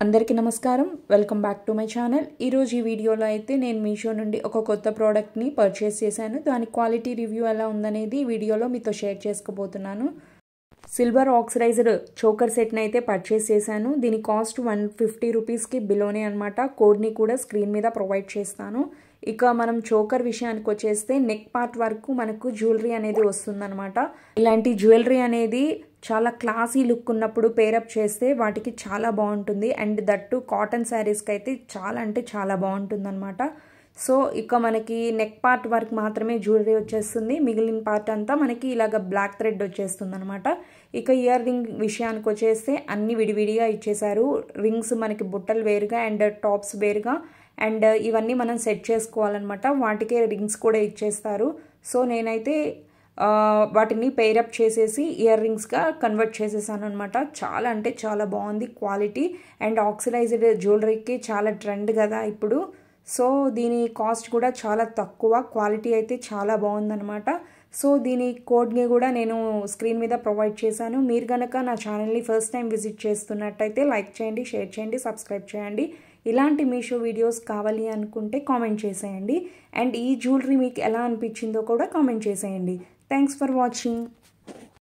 అందరికీ నమస్కారం welcome back to my channel ఈ రోజు ఈ వీడియోలో అయితే నేను మీషో నుండి ఒక కొత్త ప్రోడక్ట్ ని పర్చేస్ చేశాను దాని క్వాలిటీ రివ్యూ ఎలా ఉందనేది ఈ వీడియోలో మీతో షేర్ చేసుకోబోతున్నాను సిల్వర్ ఆక్సిడైజ్డ్ చోకర్ సెట్ ని అయితే పర్చేస్ చేశాను దీని కాస్ట్ 150 రూపీస్ కి బిలోనే అన్నమాట కోడ్ ని కూడా స్క్రీన్ మీద ప్రొవైడ్ చేస్తాను ఇక మనం చోకర్ విషయానికి వచ్చేస్తే నెక్ పార్ట్ వరకు మనకు జ్యువెలరీ అనేది వస్తుందన్నమాట ఇలాంటి జ్యువెలరీ అనేది చాలా క్లాసీ లుక్ ఉన్నప్పుడు పేరప్ చేస్తే వాటికి చాలా బాగుంటుంది అండ్ దట్టు కాటన్ శారీస్కి అయితే చాలా అంటే చాలా బాగుంటుందన్నమాట సో ఇక మనకి నెక్ పార్ట్ వరకు మాత్రమే జ్యువెలరీ వచ్చేస్తుంది మిగిలిన పార్ట్ అంతా మనకి ఇలాగ బ్లాక్ థ్రెడ్ వచ్చేస్తుంది అనమాట ఇక ఇయర్ రింగ్ విషయానికి వచ్చేస్తే అన్ని విడివిడిగా ఇచ్చేసారు రింగ్స్ మనకి బుట్టలు వేరుగా అండ్ టాప్స్ వేరుగా అండ్ ఇవన్నీ మనం సెట్ చేసుకోవాలన్నమాట వాటికే రింగ్స్ కూడా ఇచ్చేస్తారు సో నేనైతే వాటిని పేరప్ చేసేసి ఇయర్ రింగ్స్గా కన్వర్ట్ చేసేసాను అనమాట చాలా అంటే చాలా బాగుంది క్వాలిటీ అండ్ ఆక్సిడైజ్డ్ జ్యువెలరీకి చాలా ట్రెండ్ కదా ఇప్పుడు సో దీని కాస్ట్ కూడా చాలా తక్కువ క్వాలిటీ అయితే చాలా బాగుందన్నమాట సో దీని కోడ్ని కూడా నేను స్క్రీన్ మీద ప్రొవైడ్ చేశాను మీరు కనుక నా ఛానల్ని ఫస్ట్ టైం విజిట్ చేస్తున్నట్టయితే లైక్ చేయండి షేర్ చేయండి సబ్స్క్రైబ్ చేయండి ఇలాంటి మీషో వీడియోస్ కావాలి అనుకుంటే కామెంట్ చేసేయండి అండ్ ఈ జ్యువెలరీ మీకు ఎలా అనిపించిందో కూడా కామెంట్ చేసేయండి థ్యాంక్స్ ఫర్ వాచింగ్